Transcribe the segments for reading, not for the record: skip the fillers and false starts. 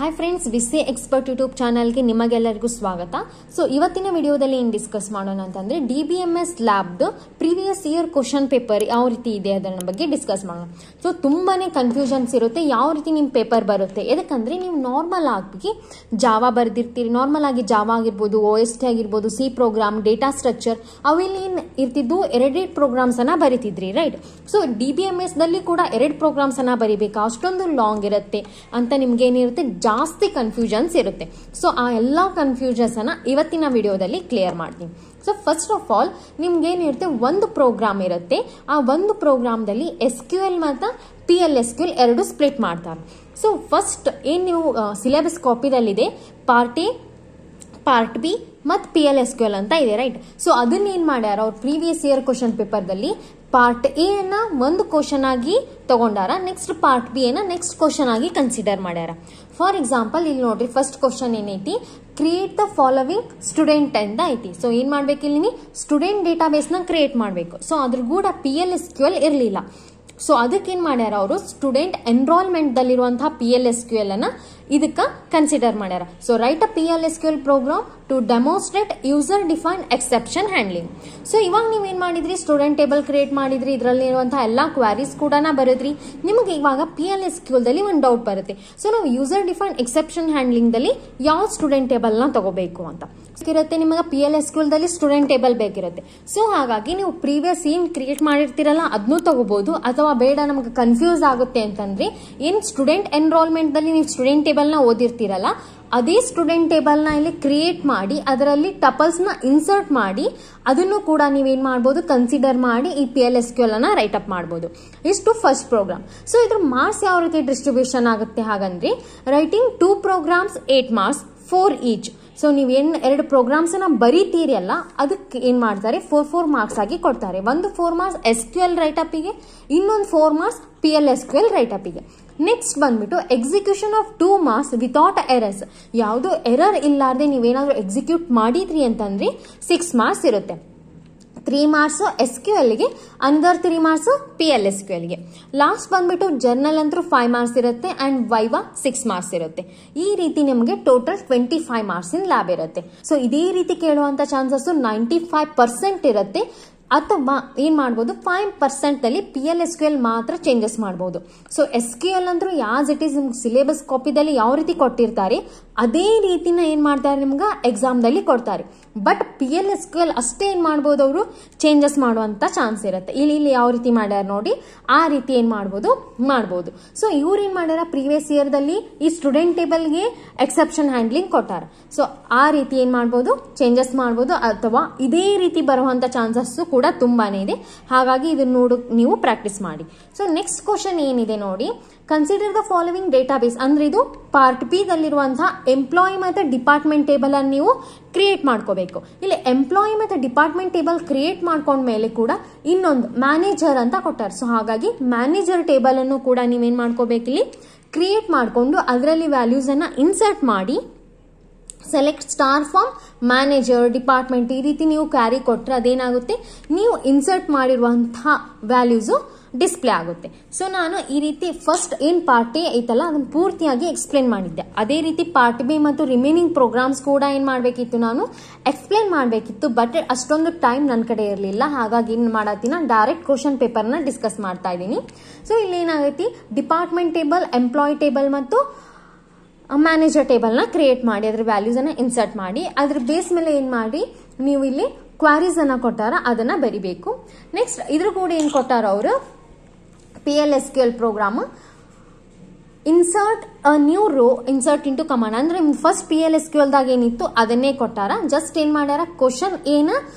Hi friends, VC expert YouTube ಚಾನಲ್ಗೆ ನಿಮಗೆಲ್ಲರಿಗೂ ಸ್ವಾಗತ. ಸೊ ಇವತ್ತಿನ ವಿಡಿಯೋದಲ್ಲಿ ಏನು ಡಿಸ್ಕಸ್ ಮಾಡೋಣ ಅಂತಂದ್ರೆ DBMS ಲ್ಯಾಬ್ದು ಪ್ರೀವಿಯಸ್ ಇಯರ್ ಕ್ವಶನ್ ಪೇಪರ್ ಯಾವ ರೀತಿ ಇದೆ ಅದರ ಬಗ್ಗೆ ಡಿಸ್ಕಸ್ ಮಾಡೋಣ. ಸೊ ತುಂಬಾನೇ ಕನ್ಫ್ಯೂಷನ್ಸ್ ಇರುತ್ತೆ ಯಾವ ರೀತಿ ನಿಮ್ಮ ಪೇಪರ್ ಬರುತ್ತೆ. ಯಾಕಂದ್ರೆ ನೀವು ನಾರ್ಮಲ್ ಆಗಿ ಜಾವಾ ಬರ್ದಿರ್ತೀರಿ, ನಾರ್ಮಲ್ ಆಗಿ ಜಾವಾ ಆಗಿರ್ಬೋದು, OST ಆಗಿರ್ಬೋದು, ಸಿ ಪ್ರೋಗ್ರಾಮ್, ಡೇಟಾ ಸ್ಟ್ರಕ್ಚರ್ ಅವೆಲ್ಲಿ ಇರ್ತಿದ್ದು ಎರಡೆರಡು ಪ್ರೋಗ್ರಾಮ್ಸ್ ಅನ್ನ ಬರೀತಿದ್ರಿ, ರೈಟ್? ಸೊ DBMS ದಲ್ಲಿ ಕೂಡ ಎರಡು ಪ್ರೋಗ್ರಾಮ್ಸ್ ಅನ್ನ ಬರೀಬೇಕಾ, ಅಷ್ಟೊಂದು ಲಾಂಗ್ ಇರುತ್ತೆ ಅಂತ ನಿಮ್ಗೆ ಏನಿರುತ್ತೆ ಜಾಸ್ತಿ ಕನ್ಫ್ಯೂಷನ್ಸ್ ಇರುತ್ತೆ. ಸೊ ಆ ಎಲ್ಲ ಕನ್ಫ್ಯೂಷನ್ಸ್ ಅನ್ನ ಇವತ್ತಿನ ವಿಡಿಯೋದಲ್ಲಿ ಕ್ಲಿಯರ್ ಮಾಡ್ತೀನಿ. ಸೊ ಫಸ್ಟ್ ಆಫ್ ಆಲ್ ನಿಮ್ಗೆ ಏನಿರುತ್ತೆ, ಒಂದು ಪ್ರೋಗ್ರಾಮ್ ಇರುತ್ತೆ. ಆ ಒಂದು ಪ್ರೋಗ್ರಾಮ್ದಲ್ಲಿ SQL ಮತ್ತು PLSQL ಎರಡು ಸ್ಪ್ಲಿಟ್ ಮಾಡ್ತಾರೆ. ಸೊ ಫಸ್ಟ್ ಏನ್ ನೀವು ಸಿಲೆಬಸ್ ಕಾಪಿದಲ್ಲಿದೆ ಪಾರ್ಟ್ ಎ, ಪಾರ್ಟ್ ಬಿ ಮತ್ತು PLSQL ಅಂತ ಇದೆ, ರೈಟ್? ಸೊ ಅದನ್ನ ಏನ್ ಮಾಡ್ಯಾರ ಅವ್ರು ಪ್ರೀವಿಯಸ್ ಇಯರ್ ಕ್ವಶನ್ ಪೇಪರ್ದಲ್ಲಿ ಪಾರ್ಟ್ ಎ ಅನ್ನ ಒಂದು ಕ್ವಶನ್ ಆಗಿ ತಗೊಂಡಾರ, ನೆಕ್ಸ್ಟ್ ಪಾರ್ಟ್ ಬಿ ಅನ್ನ ನೆಕ್ಸ್ಟ್ ಕ್ವಶನ್ ಆಗಿ ಕನ್ಸಿಡರ್ ಮಾಡ್ಯಾರ. ಫಾರ್ ಎಕ್ಸಾಂಪಲ್ ಇಲ್ಲಿ ನೋಡ್ರಿ, ಫಸ್ಟ್ ಕ್ವಶನ್ ಏನೈತಿ, ಕ್ರಿಯೇಟ್ ದ ಫಾಲೋವಿಂಗ್ ಸ್ಟೂಡೆಂಟ್ ಅಂತ ಐತಿ. ಸೊ ಏನ್ ಮಾಡ್ಬೇಕು, ಇಲ್ಲಿ ಸ್ಟೂಡೆಂಟ್ ಡೇಟಾಬೇಸ್ ನ ಕ್ರಿಯೇಟ್ ಮಾಡ್ಬೇಕು. ಸೊ ಅದ್ರ ಕೂಡ PLSQL ಇರಲಿಲ್ಲ. ಸೊ ಅದಕ್ಕೆ ಏನ್ ಮಾಡ್ಯಾರ ಅವರು, ಸ್ಟೂಡೆಂಟ್ ಎನ್ರೋಲ್ಮೆಂಟ್ ದಲ್ಲಿರುವಂತಹ PLSQL ಅನ್ನ ಇದಕ್ಕ ಕನ್ಸಿಡರ್ ಮಾಡ್ಯಾರ. So write a PLSQL program to demonstrate user defined exception handling. So ಇವಾಗ ನೀವೇನ್ ಮಾಡಿದ್ರಿ, ಸ್ಟೂಡೆಂಟ್ ಟೇಬಲ್ ಕ್ರಿಯೇಟ್ ಮಾಡಿದ್ರಿ, ಇದರಲ್ಲಿ ಇರುವಂತಹ ಎಲ್ಲಾ ಕ್ವಾರೀಸ್ ಕೂಡ ಬರೆದ್ರಿ. ನಿಮಗೆ ಇವಾಗ PLSQL ದಲ್ಲಿ ಒಂದು ಡೌಟ್ ಬರುತ್ತೆ. ಸೊ ನಾವು ಯೂಸರ್ ಡಿಫೈನ್ಡ್ ಎಕ್ಸೆಪ್ಷನ್ ಹ್ಯಾಂಡ್ಲಿಂಗ್ ದಲ್ಲಿ ಯಾವ ಸ್ಟೂಡೆಂಟ್ ಟೇಬಲ್ ನ ತಗೋಬೇಕು ಅಂತ ಇರುತ್ತೆ. ನಿಮಗೆ PLSQL ದಲ್ಲಿ ಸ್ಟೂಡೆಂಟ್ ಟೇಬಲ್ ಬೇಕಿರುತ್ತೆ. ಸೊ ಹಾಗಾಗಿ ನೀವು ಪ್ರೀವಿಯಸ್ ಏನ್ ಕ್ರಿಯೇಟ್ ಮಾಡಿರ್ತೀರಲ್ಲ ಅದನ್ನು ತಗೋಬಹುದು, ಅಥವಾ ಬೇಡ ನಮಗೆ ಕನ್ಫ್ಯೂಸ್ ಆಗುತ್ತೆ ಅಂತಂದ್ರೆ ಏನ್ ಸ್ಟೂಡೆಂಟ್ ಎನ್ರೋಲ್ಮೆಂಟ್ ದಲ್ಲಿ ನೀವು ಸ್ಟೂಡೆಂಟ್ ಟೇಬಲ್ ನ ಓದಿರ್ತೀರಲ್ಲ ಅದೇ ಸ್ಟೂಡೆಂಟ್ ಟೇಬಲ್ ನ ಇಲ್ಲಿ ಕ್ರಿಯೇಟ್ ಮಾಡಿ ಅದರಲ್ಲಿ ಟಪಲ್ಸ್ ನ ಇನ್ಸರ್ಟ್ ಮಾಡಿ ಅದನ್ನು ಕೂಡ ನೀವೇನ್ ಮಾಡಬಹುದು, ಕನ್ಸಿಡರ್ ಮಾಡಿ ಈ PLSQL ಅನ್ನ ರೈಟ್ ಅಪ್ ಮಾಡಬಹುದು. ಇಷ್ಟು ಫಸ್ಟ್ ಪ್ರೋಗ್ರಾಮ್. ಸೊ ಇದ್ರ ಮಾರ್ಕ್ಸ್ ಯಾವ ರೀತಿ ಡಿಸ್ಟ್ರಿಬ್ಯೂಷನ್ ಆಗುತ್ತೆ ಹಾಗಂದ್ರೆ, writing 2 programs 8 marks 4 each. So ನೀವೇನ್ ಎರಡು ಪ್ರೋಗ್ರಾಮ್ಸ್ ಅನ್ನ ಬರೀತೀರಿ ಅಲ್ಲ ಅದಕ್ಕೆ ಏನ್ ಮಾಡ್ತಾರೆ, 4 ಮಾರ್ಕ್ಸ್ ಆಗಿ ಕೊಡ್ತಾರೆ. ಒಂದು 4 ಮಾರ್ಕ್ಸ್ SQL ರೈಟ್ ಅಪ್ಗೆ, ಇನ್ನೊಂದು 4 ಮಾರ್ಕ್ಸ್ PLSQL ರೈಟ್ ಅಪ್ಗೆ. ನೆಕ್ಸ್ಟ್ ಬಂದ್ಬಿಟ್ಟು execution of 2 marks without errors. ಯಾವುದು ಎರರ್ ಇಲ್ಲಾರ್ದೆ ನೀವೇನಾದ್ರೂ ಎಕ್ಸಿಕ್ಯೂಟ್ ಮಾಡಿದ್ರಿ ಅಂತಂದ್ರೆ 6 ಮಾರ್ಕ್ಸ್ ಇರುತ್ತೆ. 3 ಮಾರ್ಕ್ಸ್ SQL ಗೆ, ಅಂದರ್ 3 ಮಾರ್ಕ್ಸ್ PLSQL ಗೆ. ಲಾಸ್ಟ್ ಬಂದ್ಬಿಟ್ಟು ಜರ್ನಲ್ ಅಂತೂ 5 ಮಾರ್ಕ್ಸ್ ಇರುತ್ತೆ ಅಂಡ್ ವೈವಾ 6 ಮಾರ್ಕ್ಸ್ ಇರುತ್ತೆ. ಈ ರೀತಿ ನಿಮಗೆ ಟೋಟಲ್ 25 ಮಾರ್ಕ್ಸ್ ಇನ್ ಲ್ಯಾಬ್ ಇರುತ್ತೆ. ಸೊ ಇದೇ ರೀತಿ ಕೇಳುವಂತ ಚಾನ್ಸಸ್ 95% ಇರುತ್ತೆ. ಅಥವಾ ಏನ್ ಮಾಡಬಹುದು, 5% ಅಲ್ಲಿ PLSQL ಮಾತ್ರ ಚೇಂಜಸ್ ಮಾಡಬಹುದು. ಸೊ SQL ಅಂದ್ರೂ ಯಾಸ್ ಇಟ್ ಈಸ್ ನಿಮ್ಗೆ ಸಿಲೆಬಸ್ ಕಾಪಿದಲ್ಲಿ ಯಾವ ರೀತಿ ಕೊಟ್ಟಿರ್ತಾರೆ ಅದೇ ರೀತಿನ ಏನ್ ಮಾಡ್ತಾರೆ ನಿಮ್ಗೆ ಎಕ್ಸಾಮ್ ದಲ್ಲಿ ಕೊಡ್ತಾರೆ. ಬಟ್ PLSQL ಅಷ್ಟೇ ಏನ್ ಮಾಡಬಹುದು, ಅವರು ಚೇಂಜಸ್ ಮಾಡುವಂತ ಚಾನ್ಸ್ ಇರುತ್ತೆ. ಇಲ್ಲಿ ಯಾವ ರೀತಿ ಮಾಡ್ಯಾರ ನೋಡಿ, ಆ ರೀತಿ ಏನ್ ಮಾಡಬಹುದು. ಸೊ ಇವ್ರು ಏನ್ ಮಾಡ್ಯಾರ, ಪ್ರೀವಿಯಸ್ ಇಯರ್ ದಲ್ಲಿ ಈ ಸ್ಟೂಡೆಂಟ್ ಟೇಬಲ್ ಗೆ ಎಕ್ಸೆಪ್ಷನ್ ಹ್ಯಾಂಡ್ಲಿಂಗ್ ಕೊಟ್ಟಾರ. ಸೊ ಆ ರೀತಿ ಏನ್ ಮಾಡಬಹುದು, ಚೇಂಜಸ್ ಮಾಡಬಹುದು, ಅಥವಾ ಇದೇ ರೀತಿ ಬರುವಂತ ಚಾನ್ಸಸ್ ಕೂಡ ತುಂಬಾನೇ ಇದೆ. ಹಾಗಾಗಿ ಇದನ್ನ ನೋಡು ನೀವು ಪ್ರಾಕ್ಟೀಸ್ ಮಾಡಿ. ಸೊ ನೆಕ್ಸ್ಟ್ ಕ್ವಶನ್ ಏನಿದೆ ನೋಡಿ, ಕನ್ಸಿಡರ್ ದ ಫಾಲೋವಿಂಗ್ ಡೇಟಾಬೇಸ್. ಅಂದ್ರೆ ಇದು ಪಾರ್ಟ್ ಬಿ ದಲ್ಲಿರುವಂತಹ ಎಂಪ್ಲಾಯಿ ಮತ್ತು ಡಿಪಾರ್ಟ್ಮೆಂಟ್ ಟೇಬಲ್ ಅನ್ನು ನೀವು ಕ್ರಿಯೇಟ್ ಮಾಡ್ಕೋಬೇಕು. ಇಲ್ಲಿ ಎಂಪ್ಲಾಯಿ ಮತ್ತು ಡಿಪಾರ್ಟ್ಮೆಂಟ್ ಟೇಬಲ್ ಕ್ರಿಯೇಟ್ ಮಾಡ್ಕೊಂಡ ಮೇಲೆ ಕೂಡ ಇನ್ನೊಂದು ಮ್ಯಾನೇಜರ್ ಅಂತ ಕೊಟ್ಟಾರೆ. ಸೊ ಹಾಗಾಗಿ ಮ್ಯಾನೇಜರ್ ಟೇಬಲ್ ಅನ್ನು ಕೂಡ ನೀವೇನ್ ಮಾಡ್ಕೋಬೇಕು, ಇಲ್ಲಿ ಕ್ರಿಯೇಟ್ ಮಾಡಿಕೊಂಡು ಅದರಲ್ಲಿ ವ್ಯಾಲ್ಯೂಸ್ ಅನ್ನ ಇನ್ಸರ್ಟ್ ಮಾಡಿ select star from manager department ಈ ರೀತಿ ನೀವು ಕ್ಯಾರಿ ಕೊಟ್ರೆ ಅದೇನಾಗುತ್ತೆ, ನೀವು ಇನ್ಸರ್ಟ್ ಮಾಡಿರುವಂತಹ ವ್ಯಾಲ್ಯೂಸ್ ಡಿಸ್ಪ್ಲೇ ಆಗುತ್ತೆ. ಸೊ ನಾನು ಈ ರೀತಿ ಫಸ್ಟ್ ಏನ್ ಪಾರ್ಟ್ ಎ ಐತಲ್ಲ ಅದನ್ನ ಪೂರ್ತಿಯಾಗಿ ಎಕ್ಸ್ಪ್ಲೇನ್ ಮಾಡಿದ್ದೆ. ಅದೇ ರೀತಿ ಪಾರ್ಟ್ ಬಿ ಮತ್ತು ರಿಮೈನಿಂಗ್ ಪ್ರೋಗ್ರಾಮ್ಸ್ ಕೂಡ ಏನ್ ಮಾಡ್ಬೇಕಿತ್ತು, ನಾನು ಎಕ್ಸ್ಪ್ಲೇನ್ ಮಾಡ್ಬೇಕಿತ್ತು. ಬಟ್ ಅಷ್ಟೊಂದು ಟೈಮ್ ನನ್ನ ಕಡೆ ಇರಲಿಲ್ಲ. ಹಾಗಾಗಿ ಏನ್ ಮಾಡತ್ತೀನಿ, ಡೈರೆಕ್ಟ್ ಕ್ವಶನ್ ಪೇಪರ್ ನ ಡಿಸ್ಕಸ್ ಮಾಡ್ತಾ ಇದ್ದೀನಿ. ಸೊ ಇಲ್ಲಿ ಏನಾಗೈತಿ, ಡಿಪಾರ್ಟ್ಮೆಂಟ್ ಟೇಬಲ್, ಎಂಪ್ಲಾಯಿ ಟೇಬಲ್ ಮತ್ತು ಮ್ಯಾನೇಜರ್ ಟೇಬಲ್ ನ ಕ್ರಿಯೇಟ್ ಮಾಡಿ ಅದ್ರ ವ್ಯಾಲ್ಯೂಸ್ ಅನ್ನ ಇನ್ಸರ್ಟ್ ಮಾಡಿ ಅದ್ರ ಬೇಸ್ ಮೇಲೆ ಏನ್ ಮಾಡಿ ನೀವು ಇಲ್ಲಿ ಕ್ವಾರೀಸ್ ಅನ್ನ ಕೊಟ್ಟಾರ ಅದನ್ನ ಬರಿಬೇಕು. ನೆಕ್ಸ್ಟ್ ಇದ್ರ ಕೂಡ ಏನ್ ಕೊಟ್ಟಾರ ಅವರು, PLSQL program insert a new row insert into command. ಅಂದ್ರೆ ಫಸ್ಟ್ PLSQL ದಾಗ ಏನಿತ್ತು ಅದನ್ನೇ ಕೊಟ್ಟಾರ. ಜಸ್ಟ್ ಏನ್ ಮಾಡ್ಯಾರ, ಕ್ವಶನ್ ಏನ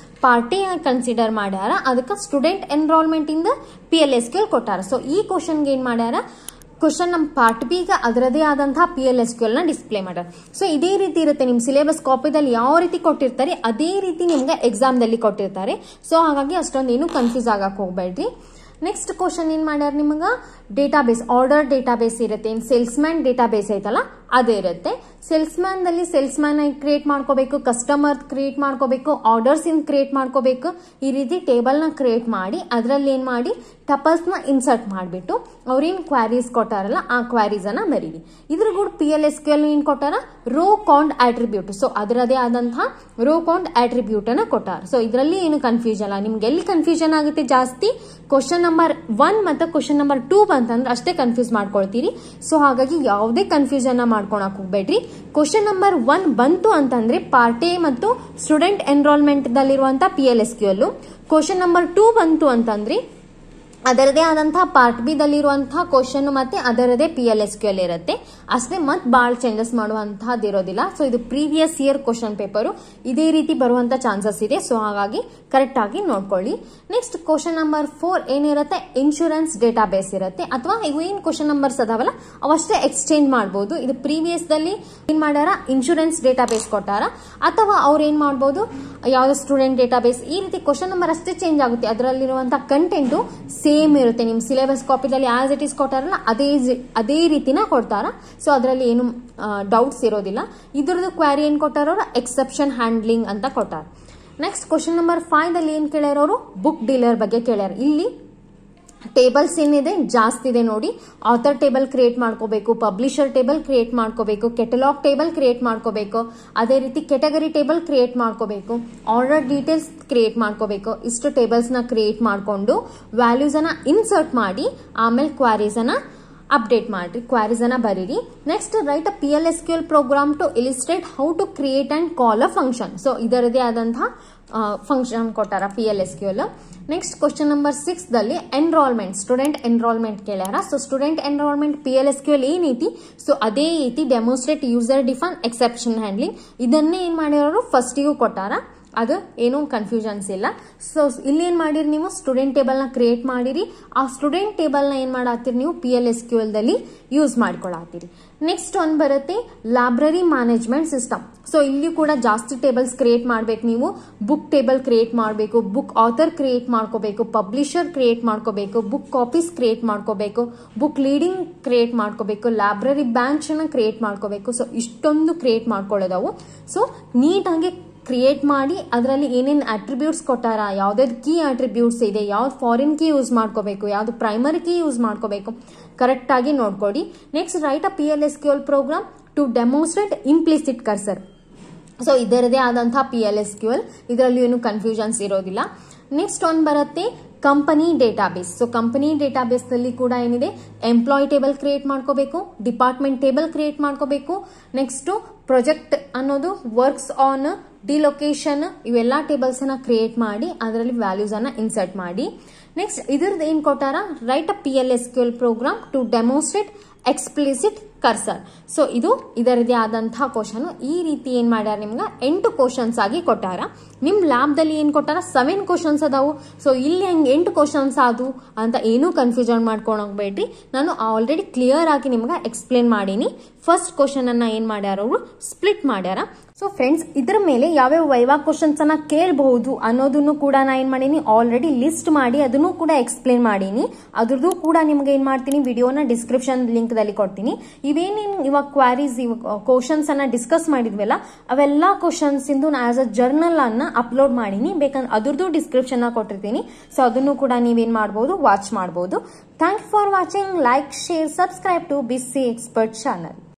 ಪಾರ್ಟ್ ಎ ಕನ್ಸಿಡರ್ ಮಾಡ್ಯಾರ, ಅದಕ್ಕೆ ಸ್ಟೂಡೆಂಟ್ ಎನ್ರೋಲ್ಮೆಂಟ್ ಇಂದ PLSQL ಕೊಟ್ಟಾರ. ಸೊ ಈ ಕ್ವಶನ್ಗೆ ಏನ್ ಮಾಡ್ಯಾರ, ಕ್ವಶನ್ ನಮ್ಮ ಪಾರ್ಟ್ ಬಿ ಗೆ ಅದರದೇ ಆದಂತಹ PLSQL ನ ಡಿಸ್ಪ್ಲೇ ಮಾಡ್ಯಾರ. ಸೊ ಇದೇ ರೀತಿ ಇರುತ್ತೆ ನಿಮ್ ಸಿಲೆಬಸ್ ಕಾಪಿದಲ್ಲಿ ಯಾವ ರೀತಿ ಕೊಟ್ಟಿರ್ತಾರೆ ಅದೇ ರೀತಿ ನಿಮ್ಗೆ ಎಕ್ಸಾಮ್ ದಲ್ಲಿ ಕೊಟ್ಟಿರ್ತಾರೆ. ಸೊ ಹಾಗಾಗಿ ಅಷ್ಟೊಂದೇನು ಕನ್ಫ್ಯೂಸ್ ಆಗಕ್ ಹೋಗ್ಬೇಡ್ರಿ. ನೆಕ್ಸ್ಟ್ ಕ್ವಶನ್ ಏನ್ ಮಾಡ್ಯಾರ, ನಿಮಗ ಡೇಟಾಬೇಸ್ ಆರ್ಡರ್ ಡೇಟಾಬೇಸ್ ಇರುತ್ತೆ, ಸೇಲ್ಸ್ಮ್ಯಾನ್ ಡೇಟಾಬೇಸ್ ಐತಲ್ಲ ಅದೇ ಇರುತ್ತೆ. ಸೇಲ್ಸ್ ಮ್ಯಾನ್ ಕ್ರಿಯೇಟ್ ಮಾಡ್ಕೋಬೇಕು, ಕಸ್ಟಮರ್ ಕ್ರಿಯೇಟ್ ಮಾಡ್ಕೋಬೇಕು, ಆರ್ಡರ್ಸ್ ಇನ್ ಕ್ರಿಯೇಟ್ ಮಾಡ್ಕೋಬೇಕು. ಈ ರೀತಿ ಟೇಬಲ್ ನ ಕ್ರಿಯೇಟ್ ಮಾಡಿ ಅದರಲ್ಲಿ ಏನ್ ಮಾಡಿ ಟಪಲ್ಸ್ ನ ಇನ್ಸರ್ಟ್ ಮಾಡಿಬಿಟ್ಟು ಅವ್ರೇನ್ ಕ್ವಾರೀಸ್ ಕೊಟ್ಟಾರಲ್ಲ ಆ ಕ್ವಾರೀಸ್ ಅನ್ನ ಬರೀರಿ. ಇದ್ರ ಕೂಡ PLSQL ಏನ್ ಕೊಟ್ಟಾರ, ರೋ ಕೌಂಟ್ ಆಟ್ರಿಬ್ಯೂಟ್. ಸೊ ಅದರದೇ ಆದಂತಹ ರೋ ಕೌಂಟ್ ಆಟ್ರಿಬ್ಯೂಟ್ ಅನ್ನ ಕೊಟ್ಟಾರ. ಸೊ ಇದರಲ್ಲಿ ಏನು ಕನ್ಫ್ಯೂಷನ್ ಅಲ್ಲ. ನಿಮ್ಗೆ ಎಲ್ಲಿ ಕನ್ಫ್ಯೂಷನ್ ಆಗುತ್ತೆ ಜಾಸ್ತಿ, ಕ್ವಶನ್ ನಂಬರ್ 1 ಮತ್ತು ಕ್ವಶನ್ ನಂಬರ್ 2 ಬಂತಂದ್ರೆ ಅಷ್ಟೇ ಕನ್ಫ್ಯೂಸ್ ಮಾಡ್ಕೊಳ್ತೀರಿ. ಸೊ ಹಾಗಾಗಿ ಯಾವುದೇ ಕನ್ಫ್ಯೂಷನ್ ಮಾಡ್ಕೊಳಕ್ ಹೋಗ್ಬೇಡ್ರಿ. ಕ್ವಶನ್ ನಂಬರ್ 1 ಬಂತು ಅಂತಂದ್ರೆ ಪಾರ್ಟ್ ಎ ಮತ್ತು ಸ್ಟೂಡೆಂಟ್ ಎನ್ರೋಲ್ಮೆಂಟ್ ದಲ್ಲಿರುವಂತಹ PLSQL. ಕ್ವಶನ್ ನಂಬರ್ 2 ಬಂತು ಅಂತಂದ್ರೆ ಅದರದೇ ಆದಂತಹ ಪಾರ್ಟ್ ಬಿ ದಲ್ಲಿರುವಂತಹ ಕ್ವಶನ್ ಮತ್ತೆ ಅದರದೇ PLSQL ಇರುತ್ತೆ ಅಷ್ಟೇ. ಮತ್ತೆ ಬಹಳ ಚೇಂಜಸ್ ಮಾಡುವಂತಹದ್ದು ಇರೋದಿಲ್ಲ. ಸೊ ಇದು ಪ್ರೀವಿಯಸ್ ಇಯರ್ ಕ್ವಶನ್ ಪೇಪರ್ ಇದೇ ರೀತಿ ಬರುವಂತ ಚಾನ್ಸಸ್ ಇದೆ. ಸೊ ಹಾಗಾಗಿ ಕರೆಕ್ಟ್ ಆಗಿ ನೋಡ್ಕೊಳ್ಳಿ. ನೆಕ್ಸ್ಟ್ ಕ್ವಶನ್ ನಂಬರ್ 4 ಏನಿರುತ್ತೆ, ಇನ್ಶೂರೆನ್ಸ್ ಡೇಟಾ ಬೇಸ್ ಇರುತ್ತೆ. ಅಥವಾ ಇವು ಏನ್ ಕ್ವಶನ್ ನಂಬರ್ಸ್ ಅದಾವಲ್ಲ ಅವಷ್ಟೇ ಎಕ್ಸ್ಚೇಂಜ್ ಮಾಡಬಹುದು. ಇದು ಪ್ರೀವಿಯಸ್ ದಲ್ಲಿ ಏನ್ ಮಾಡ್ಯಾರ, ಇನ್ಶೂರೆನ್ಸ್ ಡೇಟಾ ಬೇಸ್ ಕೊಟ್ಟಾರ. ಅಥವಾ ಅವ್ರು ಏನ್ ಮಾಡಬಹುದು, ಯಾವ್ದು ಸ್ಟೂಡೆಂಟ್ ಡೇಟಾ ಬೇಸ್. ಈ ರೀತಿ ಕ್ವಶನ್ ನಂಬರ್ ಅಷ್ಟೇ ಚೇಂಜ್ ಆಗುತ್ತೆ. ಅದರಲ್ಲಿರುವಂತಹ ಕಂಟೆಂಟ್ ಸೇಮ್ ಇರುತ್ತೆ. ನಿಮ್ ಸಿಲೆಬಸ್ ಕಾಪಿದಲ್ಲಿ ಆಸ್ ಇಟ್ ಇಸ್ ಕೊಟ್ಟಾರಲ್ಲ ಅದೇ ರೀತಿನ ಕೊಡ್ತಾರ. ಸೊ ಅದರಲ್ಲಿ ಏನು ಡೌಟ್ಸ್ ಇರೋದಿಲ್ಲ. ಇದ್ರದ್ದು ಕ್ವಾರಿ ಏನ್ ಕೊಟ್ಟಾರ, ಎಕ್ಸೆಪ್ಷನ್ ಹ್ಯಾಂಡ್ಲಿಂಗ್ ಅಂತ ಕೊಟ್ಟಾರ. ನೆಕ್ಸ್ಟ್ ಕ್ವಶನ್ ನಂಬರ್ 5 ದಲ್ಲಿ ಏನ್ ಕೇಳ್ಯಾರ ಅವರು, ಬುಕ್ ಡೀಲರ್ ಬಗ್ಗೆ ಕೇಳ್ಯಾರ. ಇಲ್ಲಿ ಟೇಬಲ್ಸ್ ಏನಿದೆ ಜಾಸ್ತಿ ಇದೆ ನೋಡಿ. ಆಥರ್ ಟೇಬಲ್ ಕ್ರಿಯೇಟ್ ಮಾಡ್ಕೋಬೇಕು, ಪಬ್ಲಿಷರ್ ಟೇಬಲ್ ಕ್ರಿಯೇಟ್ ಮಾಡ್ಕೋಬೇಕು, ಕೆಟಲಾಗ್ ಟೇಬಲ್ ಕ್ರಿಯೇಟ್ ಮಾಡ್ಕೋಬೇಕು, ಅದೇ ರೀತಿ ಕೆಟಗರಿ ಟೇಬಲ್ ಕ್ರಿಯೇಟ್ ಮಾಡ್ಕೋಬೇಕು, ಆರ್ಡರ್ ಡೀಟೇಲ್ಸ್ ಕ್ರಿಯೇಟ್ ಮಾಡ್ಕೋಬೇಕು. ಇಷ್ಟು ಟೇಬಲ್ಸ್ ನ ಕ್ರಿಯೇಟ್ ಮಾಡ್ಕೊಂಡು ವ್ಯಾಲ್ಯೂಸ್ ಅನ್ನ ಇನ್ಸರ್ಟ್ ಮಾಡಿ ಆಮೇಲೆ ಕ್ವಾರೀಸ್ ಅನ್ನ ಅಪ್ಡೇಟ್ ಮಾಡ್ರಿ, ಕ್ವಾರೀಸ್ ಅನ್ನ ಬರೀರಿ. Next write a PLSQL program to illustrate how to create and call a function. So ಇದರದೇ ಆದಂತಹ ಫಂಕ್ಷನ್ ಕೊಟ್ಟಾರ PLSQL. ನೆಕ್ಸ್ಟ್ ಕ್ವಶನ್ ನಂಬರ್ 6 ದಲ್ಲಿ ಎನ್ರೋಲ್ಮೆಂಟ್, ಸ್ಟೂಡೆಂಟ್ ಎನ್ರೋಲ್ಮೆಂಟ್ ಕೇಳ್ಯಾರ. ಸೊ ಸ್ಟೂಡೆಂಟ್ ಎನ್ರೋಲ್ಮೆಂಟ್ PLSQL ಏನೈತಿ, ಸೊ ಅದೇ ರೀತಿ demonstrate user define exception handling ಇದನ್ನೇ ಏನ್ ಮಾಡಿರೋರು ಫಸ್ಟಿಗೂ ಕೊಟ್ಟಾರ. ಅದು ಏನು ಕನ್ಫ್ಯೂಷನ್ಸ್ ಇಲ್ಲ. ಸೊ ಇಲ್ಲಿ ಏನ್ ಮಾಡಿರಿ, ನೀವು ಸ್ಟೂಡೆಂಟ್ ಟೇಬಲ್ ನ ಕ್ರಿಯೇಟ್ ಮಾಡಿರಿ. ಆ ಸ್ಟೂಡೆಂಟ್ ಟೇಬಲ್ ನ ಏನ್ ಮಾಡಾತಿರಿ, ನೀವು PLSQL ದಲ್ಲಿ ಯೂಸ್ ಮಾಡ್ಕೊಳತ್ತೀರಿ. ನೆಕ್ಸ್ಟ್ ಒಂದ್ ಬರುತ್ತೆ ಲೈಬ್ರರಿ ಮ್ಯಾನೇಜ್ಮೆಂಟ್ ಸಿಸ್ಟಮ್. ಸೊ ಇಲ್ಲಿ ಕೂಡ ಜಾಸ್ತಿ ಟೇಬಲ್ಸ್ ಕ್ರಿಯೇಟ್ ಮಾಡ್ಬೇಕು. ನೀವು ಬುಕ್ ಟೇಬಲ್ ಕ್ರಿಯೇಟ್ ಮಾಡಬೇಕು, ಬುಕ್ ಆಥರ್ ಕ್ರಿಯೇಟ್ ಮಾಡ್ಕೋಬೇಕು, ಪಬ್ಲಿಷರ್ ಕ್ರಿಯೇಟ್ ಮಾಡ್ಕೋಬೇಕು, ಬುಕ್ ಕಾಪೀಸ್ ಕ್ರಿಯೇಟ್ ಮಾಡ್ಕೋಬೇಕು, ಬುಕ್ ಲೀಡಿಂಗ್ ಕ್ರಿಯೇಟ್ ಮಾಡ್ಕೋಬೇಕು, ಲೈಬ್ರರಿ ಬ್ಯಾಂಚ್ ಅನ್ನ ಕ್ರಿಯೇಟ್ ಮಾಡ್ಕೋಬೇಕು. ಸೊ ಇಷ್ಟೊಂದು ಕ್ರಿಯೇಟ್ ಮಾಡ್ಕೊಳ್ಳೋದವು. ಸೊ ನೀಟಾಗಿ ಕ್ರಿಯೇಟ್ ಮಾಡಿ ಅದರಲ್ಲಿ ಏನೇನು ಅಟ್ರಿಬ್ಯೂಟ್ಸ್ ಕೊಟ್ಟಾರ, ಯಾವ್ದಾವ್ದು ಕೀ ಅಟ್ರಿಬ್ಯೂಟ್ಸ್ ಇದೆ, ಯಾವ್ದು ಫಾರಿನ್ ಕೀ ಯೂಸ್ ಮಾಡ್ಕೋಬೇಕು, ಯಾವ್ದು ಪ್ರೈಮರಿ ಕೀ ಯೂಸ್ ಮಾಡ್ಕೋಬೇಕು, ಕರೆಕ್ಟ್ ಆಗಿ ನೋಡ್ಕೊಡಿ. Next write a PLSQL program to demonstrate implicit cursor. So ಇದರದೇ ಆದಂತಹ PLSQL, ಇದರಲ್ಲಿ ಏನು ಕನ್ಫ್ಯೂಷನ್ಸ್ ಇರೋದಿಲ್ಲ. ನೆಕ್ಸ್ಟ್ ಒಂದ್ ಬರುತ್ತೆ ಕಂಪನಿ ಡೇಟಾಬೇಸ್. ಸೊ ಕಂಪನಿ ಡೇಟಾಬೇಸ್ ನಲ್ಲಿ ಕೂಡ ಏನಿದೆ, ಎಂಪ್ಲಾಯ್ ಟೇಬಲ್ ಕ್ರಿಯೇಟ್ ಮಾಡ್ಕೋಬೇಕು, ಡಿಪಾರ್ಟ್ಮೆಂಟ್ ಟೇಬಲ್ ಕ್ರಿಯೇಟ್ ಮಾಡ್ಕೋಬೇಕು. ನೆಕ್ಸ್ಟ್ ಪ್ರಾಜೆಕ್ಟ್ ಅನ್ನೋದು ವರ್ಕ್ಸ್ ಆನ್ ಡಿಲೊಕೇಶನ್, ಇವೆಲ್ಲಾ ಟೇಬಲ್ಸ್ ಅನ್ನ ಕ್ರಿಯೇಟ್ ಮಾಡಿ ಅದರಲ್ಲಿ ವ್ಯಾಲ್ಯೂಸ್ ಅನ್ನ ಇನ್ಸರ್ಟ್ ಮಾಡಿ. ನೆಕ್ಸ್ಟ್ ಇದ್ರದ್ದು ಏನ್ ಕೊಟ್ಟಾರ, write a PLSQL program to demonstrate explicit cursor. So ಇದು ಇದರದೇ ಆದಂತಹ ಕ್ವಶನ್. ಈ ರೀತಿ ಏನ್ ಮಾಡ್ಯಾರ, ನಿಮ್ಗೆ 8 ಕ್ವಶನ್ಸ್ ಆಗಿ ಕೊಟ್ಟಾರ. ನಿಮ್ ಲ್ಯಾಬ್ ದಲ್ಲಿ ಏನ್ ಕೊಟ್ಟಾರ, 7 ಕ್ವಶನ್ಸ್ ಅದಾವು. ಸೊ ಇಲ್ಲಿ ಹೆಂಗ್ 8 ಕ್ವಶನ್ಸ್ ಆದವು ಅಂತ ಏನೂ ಕನ್ಫ್ಯೂಷನ್ ಮಾಡ್ಕೊಳಬೇಡ್ರಿ. ನಾನು ಆಲ್ರೆಡಿ ಕ್ಲಿಯರ್ ಆಗಿ ನಿಮ್ಗೆ ಎಕ್ಸ್ಪ್ಲೇನ್ ಮಾಡೀನಿ. ಫಸ್ಟ್ ಕ್ವಶನ್ ಅನ್ನ ಏನ್ ಮಾಡ್ಯಾರ, ಅವರು ಸ್ಪ್ಲಿಟ್ ಮಾಡ್ಯಾರ. ಸೊ ಫ್ರೆಂಡ್ಸ್, ಇದ್ರ ಮೇಲೆ ಯಾವ್ಯಾವ ವೈವಾ ಕ್ವಶನ್ಸ್ ಅನ್ನ ಕೇಳಬಹುದು ಅನ್ನೋದನ್ನು ಕೂಡ ನಾ ಏನ್ ಮಾಡೀನಿ, ಆಲ್ರೆಡಿ ಲಿಸ್ಟ್ ಮಾಡಿ ಅದನ್ನು ಕೂಡ ಎಕ್ಸ್ಪ್ಲೇನ್ ಮಾಡೀನಿ. ಅದ್ರದ್ದು ಕೂಡ ನಿಮ್ಗೆ ಏನ್ ಮಾಡ್ತೀನಿ, ವಿಡಿಯೋನ ಡಿಸ್ಕ್ರಿಪ್ಷನ್ ಲಿಂಕ್ ದಲ್ಲಿ ಕೊಡ್ತೀನಿ. ಇವೇನೇನು ಇವಾಗ ಕ್ವಾರೀಸ್ ಕ್ವಶನ್ಸ್ ಅನ್ನ ಡಿಸ್ಕಸ್ ಮಾಡಿದ್ವಲ್ಲ, ಅವೆಲ್ಲಾ ಕ್ವಶನ್ಸ್ ಇಂದು ನಾ ಆಸ್ ಅ ಜರ್ನಲ್ ಅನ್ನ ಅಪ್ಲೋಡ್ ಮಾಡೀನಿ. ಬೇಕಂದ್ರೆ ಅದ್ರದ್ದು ಡಿಸ್ಕ್ರಿಪ್ಷನ್ ಕೊಟ್ಟಿರ್ತೀನಿ. ಸೊ ಅದನ್ನು ಕೂಡ ನೀವೇನ್ ಮಾಡಬಹುದು, ವಾಚ್ ಮಾಡಬಹುದು. Thank you for watching. Like, share, subscribe to BC Expert channel.